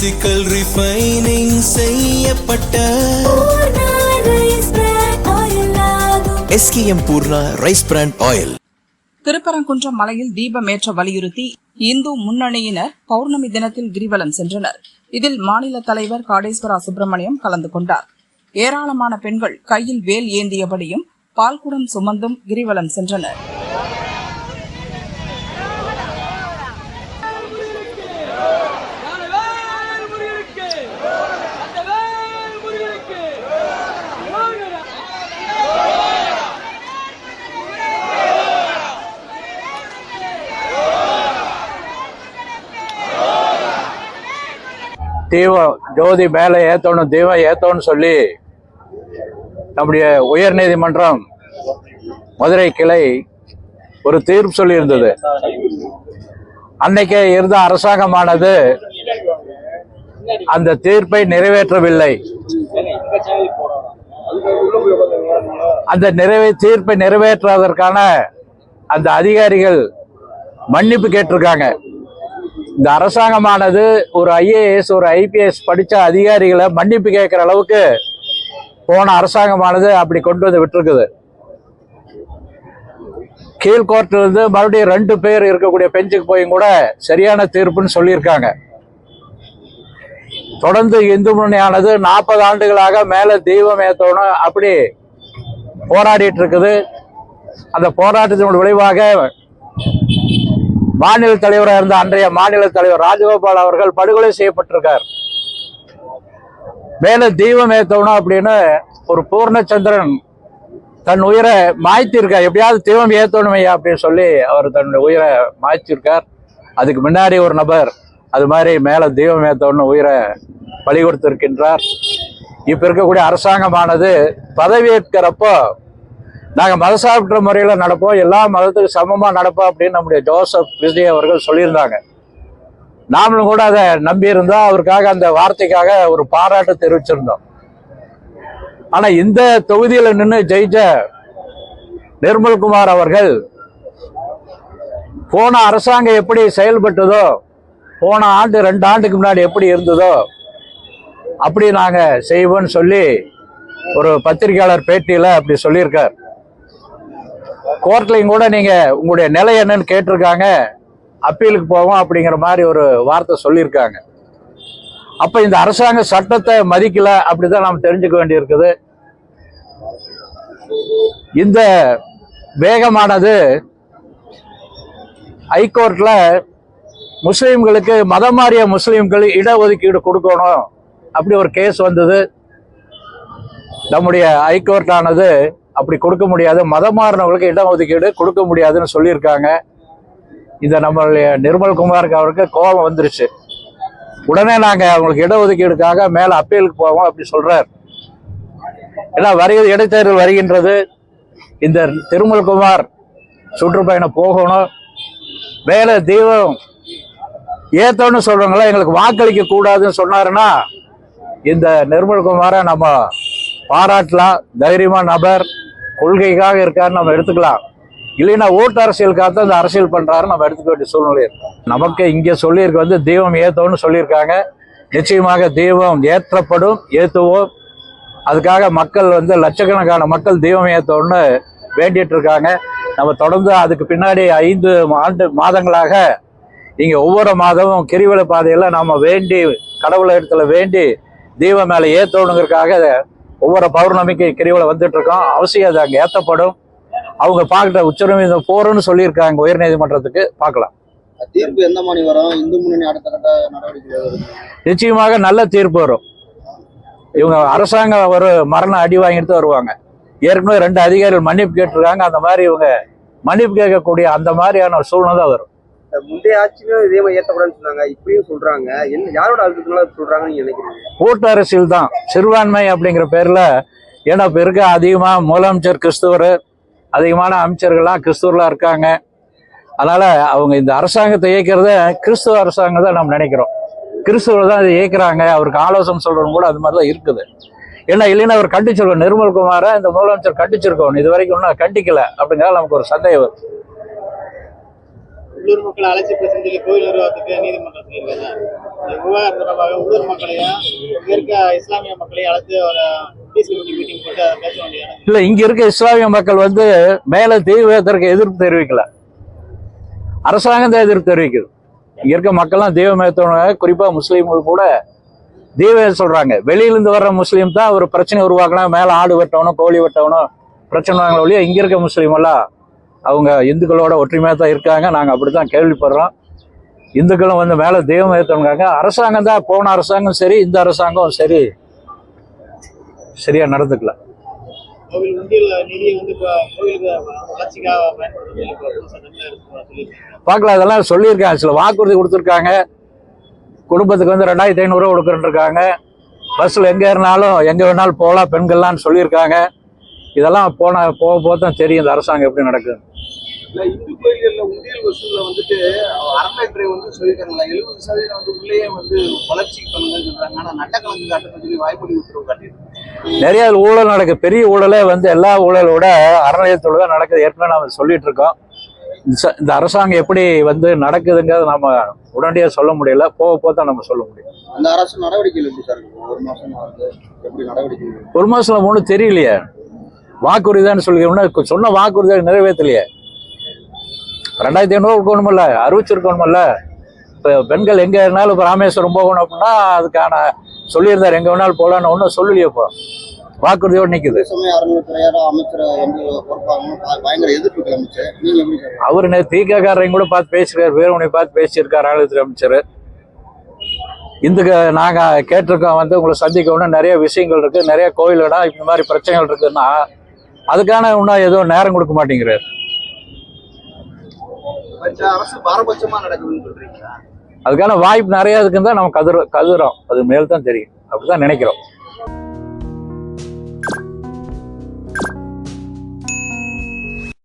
Physical refining செய்யப்பட்ட SKM Poorna rice brand oil. Thiruparankundram மலையில் தீபமேற்ற வலியுறுத்தி இந்து முன்னணியினர் பௌர்ணமி தினத்தில் கிரிவலம் சென்றனர். இதில் மாநில தலைவர் காடேஸ்வரா சுப்பிரமணியம் கலந்து கொண்டார். ஏராளமான பெண்கள் கையில் வேல் ஏந்தியபடியும் பால்குடம் சுமந்தும் கிரிவலம் சென்றனர். தீபம் ஜோதி மேலே ஏற்றணும், தீபம் ஏற்றணும்னு சொல்லி நம்முடைய உயர் நீதிமன்றம் மதுரை கிளை ஒரு தீர்ப்பு சொல்லியிருந்தது. அன்னைக்கே இருந்த அரசாங்கமானது அந்த தீர்ப்பை நிறைவேற்றவில்லை. அந்த தீர்ப்பை நிறைவேற்றுவதற்கான அந்த அதிகாரிகள் மன்னிப்பு கேட்டிருக்காங்க. இந்த அரசாங்கமானது ஒரு IAS ஒரு IPS படித்த அதிகாரிகளை மன்னிப்பு கேட்குற அளவுக்கு போன அரசாங்கமானது அப்படி கொண்டு வந்து விட்டுருக்குது. கீழ்கோர்ட்ல இருந்து மறுபடியும் 2 பேர் இருக்கக்கூடிய பெஞ்சுக்கு போய் கூட சரியான தீர்ப்புன்னு சொல்லியிருக்காங்க. தொடர்ந்து இந்து முன்னணியானது 40 ஆண்டுகளாக மேல தீபம் ஏற்றணும் அப்படி போராடிட்டு இருக்குது. அந்த போராட்டத்தினுடைய விளைவாக மாநில தலைவராக இருந்த அன்றைய மாநில தலைவர் ராஜகோபால் அவர்கள் படுகொலை செய்யப்பட்டிருக்கார். மேல தீபம் ஏற்றணும் அப்படின்னு ஒரு பூர்ணச்சந்திரன் தன் உயிரை மாய்த்திருக்கார். எப்படியாவது தீபம் ஏற்றணும் ஐயா அப்படின்னு சொல்லி அவர் தன்னுடைய உயிரை மாய்ச்சிருக்கார். அதுக்கு முன்னாடி ஒரு நபர் அது மாதிரி மேல தீபம் ஏற்றணும் உயிரை பலி கொடுத்திருக்கின்றார். இப்ப இருக்கக்கூடிய அரசாங்கமானது பதவியேற்கிறப்போ நாங்கள் மதசார்பற்ற முறையில் நடப்போம், எல்லா மதத்துக்கும் சமமாக நடப்போம் அப்படின்னு நம்முடைய ஜோசப் விஜய் அவர்கள் சொல்லியிருந்தாங்க. நாமளும் கூட அதை நம்பியிருந்தோம். அவருக்காக அந்த வார்த்தைக்காக ஒரு பாராட்டு தெரிவிச்சிருந்தோம். ஆனால் இந்த தொகுதியில் நின்று ஜெயிச்ச நிர்மல்குமார் அவர்கள் போன அரசாங்கம் எப்படி செயல்பட்டதோ, போன ஆண்டு 2 ஆண்டுக்கு முன்னாடி எப்படி இருந்ததோ அப்படி நாங்கள் செய்வோம்னு சொல்லி ஒரு பத்திரிகையாளர் பேட்டியில் அப்படி சொல்லியிருக்கார். கோர்ட்லையும் கூட நீங்க உங்களுடைய நிலை என்னன்னு கேட்டிருக்காங்க, அப்பீலுக்கு போவோம் அப்படிங்கிற மாதிரி ஒரு வார்த்தை சொல்லியிருக்காங்க. அப்ப இந்த அரசாங்க சட்டத்தை மதிக்கல அப்படிதான் நாம் தெரிஞ்சுக்க வேண்டி இருக்குது. இந்த வேகமானது ஹைகோர்ட்ல முஸ்லீம்களுக்கு மதம் மாறிய முஸ்லீம்கள் இடஒதுக்கீடு கொடுக்கணும் அப்படி ஒரு கேஸ் வந்தது. நம்முடைய ஹைகோர்ட் ஆனது அப்படி கொடுக்க முடியாது, மதம் மாறினவர்களுக்கு இடஒதுக்கீடு கொடுக்க முடியாதுன்னு சொல்லியிருக்காங்க. இதை நம்மளுடைய நிர்மல்குமாருக்கு அவருக்கு கோபம் வந்துருச்சு. உடனே நாங்கள் அவங்களுக்கு இடஒதுக்கீடுக்காக மேலே அப்பீலுக்கு போவோம் அப்படி சொல்றார். ஏன்னா இடைத்தேர்தல் வருகின்றது, இந்த நிர்மல்குமார் சுற்றுப்பயணம் போகணும், மேலே தீபம் ஏத்தோன்னு சொல்றவங்களா எங்களுக்கு வாக்களிக்க கூடாதுன்னு சொன்னாருன்னா இந்த நிர்மல்குமாரை நம்ம பாராட்டலாம். தைரியமான நபர், கொள்கைக்காக இருக்காருன்னு நம்ம எடுத்துக்கலாம். இல்லைன்னா ஓட்டு அரசியலுக்காக தான் இந்த அரசியல் பண்றாரு நம்ம எடுத்துக்க வேண்டிய சூழ்நிலை இருக்கு. நமக்கு இங்கே சொல்லியிருக்க வந்து தீபம் ஏத்தோன்னு சொல்லியிருக்காங்க. நிச்சயமாக தீபம் ஏற்றப்படும், ஏற்றுவோம். அதுக்காக மக்கள் வந்து லட்சக்கணக்கான மக்கள் தீபம் ஏத்தோன்னு வேண்டிட்டு இருக்காங்க. நம்ம தொடர்ந்து அதுக்கு பின்னாடி 5 மாதங்களாக இங்கே ஒவ்வொரு மாதமும் கிரிவல பாதையில நாம வேண்டி கடவுளை இடத்துல வேண்டி தீபம் மேலே ஏற்றணுங்கிறதுக்காக ஒவ்வொரு பௌர்ணமிக்கு கிரிவலம் வந்துட்டு இருக்கோம். அவசியம் அது அங்கே ஏற்றப்படும். அவங்க பார்க்கிட்ட உச்சநீதிமன்றம் போறோம்னு சொல்லியிருக்காங்க உயர் நீதிமன்றத்துக்கு. பார்க்கலாம் தீர்ப்பு எந்த மாதிரி வரும். இந்து முன்னணி அடுத்த கட்ட நடவடிக்கை நிச்சயமாக நல்ல தீர்ப்பு வரும். இவங்க அரசாங்கம் ஒரு மரண அடி வாங்கிட்டு வருவாங்க. ஏற்கனவே 2 அதிகாரிகள் மன்னிப்பு கேட்டிருக்காங்க. அந்த மாதிரி இவங்க மன்னிப்பு கேட்கக்கூடிய அந்த மாதிரியான ஒரு சூழ்நிலை தான் வரும். முந்தைய ஆட்சியும் இதே மாதிரி ஏற்றக்கூடாதுன்னு சொன்னாங்க, இப்படியும் சொல்றாங்க. என்ன யாரோட அழுத்தத்தினால சொல்றாங்கன்னு நீங்க நினைக்கிறீங்க? கூட்டு அரசியல் தான், சிறுபான்மை அப்படிங்கிற பேர்ல. ஏன்னா இப்ப இருக்க அதிகமா முதலமைச்சர் கிறிஸ்துவர், அதிகமான அமைச்சர்கள்லாம் கிறிஸ்துவர்களா இருக்காங்க. அதனால அவங்க இந்த அரசாங்கத்தை இயக்கிறத கிறிஸ்துவ அரசாங்கம் தான் நம்ம நினைக்கிறோம். கிறிஸ்துவர் தான் இதை இயக்குறாங்க. அவருக்கு ஆலோசனை சொல்றவங்க கூட அது மாதிரிதான் இருக்குது. ஏன்னா இல்லைன்னா அவர் கண்டிச்சிருக்கோம், நிர்மல்குமாரை இந்த முதலமைச்சர் கண்டிச்சிருக்கோம். இது வரைக்கும் ஒன்றும் கண்டிக்கல அப்படிங்கிறத நமக்கு ஒரு சந்தேகம். உள்ளூர் மக்களை அழைச்சி பேசுறது கோயில் நிர்வாகத்துக்கு நீதிமன்றம் சொல்லியிருக்காங்க. இந்த விவகாரம் தொடர்பாக உள்ளூர் மக்களையும் இங்க இருக்க இஸ்லாமிய மக்களையும் அழைத்து ஒரு பீஸ் கமிட்டி மீட்டிங் போட்டு அதை பேச வேண்டிய இல்ல, இங்க இருக்க இஸ்லாமிய மக்கள் வந்து மேல தெய்வத்திற்கு எதிர்ப்பு தெரிவிக்கல, அரசாங்கம் தான் எதிர்ப்பு தெரிவிக்குது. இங்க இருக்க மக்கள்லாம் தெய்வமயத்தவங்க, குறிப்பா முஸ்லீம்கள் கூட தெய்வம் சொல்றாங்க. வெளியிலிருந்து வர்ற முஸ்லீம் தான் ஒரு பிரச்சனை உருவாக்கணும், மேல ஆடு வெட்டணும் கோழி வெட்டணும் பிரச்சனை வாங்கல ஒழிய இங்க இருக்க முஸ்லீம் எல்லாம் அவங்க இந்துக்களோட ஒற்றுமையா தான் இருக்காங்க. நாங்க அப்படித்தான் கேள்விப்படுறோம். இந்துக்களும் வந்து மேல தெய்வம் ஏற்றவங்க. அரசாங்கம் தான், போன அரசாங்கம் சரி இந்த அரசாங்கம் சரி சரியா நடந்துக்கல. கோவில் உண்டியல் நிதியை வந்து கோவிலுக்கு வளர்ச்சிக்காக பயன்படுத்த பார்க்கலாம், அதெல்லாம் சொல்லியிருக்காங்க. சில வாக்குறுதி கொடுத்துருக்காங்க. குடும்பத்துக்கு வந்து 2500 ரூபா கொடுக்குறேன்னு இருக்காங்க. பஸ்ஸில் எங்கே இருந்தாலும் எங்கே வேணாலும் போகலாம் பெண்கள்லாம் சொல்லியிருக்காங்க. இதெல்லாம் போக தான் தெரியும் இந்த அரசாங்கம் எப்படி நடக்குது. இந்து கோயில்கள்ல உண்டியல் வசூல்ல வந்துட்டு அறநிலையத்துறை வந்து சொல்லியிருக்காங்களா 70% வந்து உள்ளேயே வந்து வளர்ச்சிக்கு பண்ணுங்கன்னு சொல்றாங்க. ஆனா நட்டக்கணக்கு காட்டுன்னு சொல்லி வாய்மொழி உத்தரவு காட்டியிருக்கு. நிறைய ஊழல் நடக்குது. பெரிய ஊழலே வந்து எல்லா ஊழலோட அறநிலையத்தோட தான் நடக்குது. ஏற்கனவே நம்ம சொல்லிட்டு இருக்கோம். இந்த அரசாங்கம் எப்படி வந்து நடக்குதுங்கிறத நம்ம உடனடியாக சொல்ல முடியல, போக தான் நம்ம சொல்ல முடியும். அந்த அரசு நடவடிக்கைகள் எப்படி சார் இருக்கும்? ஒரு மாசம் ஆகுது, எப்படி நடவடிக்கை? ஒரு மாசம் ஒன்றும் தெரியலையே. வாக்குறுதிதான் சொல்லி சொன்ன வாக்குறுதியை நிறைவேற்றலையே. 2500 இருக்கணுமில்ல, அறிவிச்சிருக்கணுமில்ல. இப்போ பெண்கள் எங்கே இருந்தாலும் இப்போ ராமேஸ்வரம் போகணும் அப்படின்னா அதுக்கான சொல்லியிருந்தார், எங்கே வேணாலும் போகலான்னு ஒன்றும் சொல்லலையே. இப்போ வாக்குறுதியோடு நிற்குது. அறநிலையத்துறையாரோ அமைச்சர் வந்து பயங்கர எதிர்ப்பு கிளம்பிச்சு. நீங்க எப்படி சார்? அவர் திகாரரையும் கூட பார்த்து பேசியிருக்காரு, வேறுவனை பார்த்து பேசியிருக்காரு அறநிலையத்துறை அமைச்சர். நாங்கள் கேட்டிருக்கோம் வந்து உங்களை சந்திக்கணும்னு நிறைய விஷயங்கள் இருக்குது, நிறைய கோயில்கடா இந்த மாதிரி பிரச்சனைகள் இருக்குதுன்னா அதுக்கான இன்னும் எதுவும் நேரம் கொடுக்க மாட்டேங்கிறார். அரசு பாரபட்சமா நடக்குதுன்னு சொல்றீங்களா? அதுக்கான வாய்ப்பு நிறைய இருக்குன்னு தான் நம்ம கதுறோம். அது மேல் தான் தெரியும், அப்படிதான் நினைக்கிறோம்.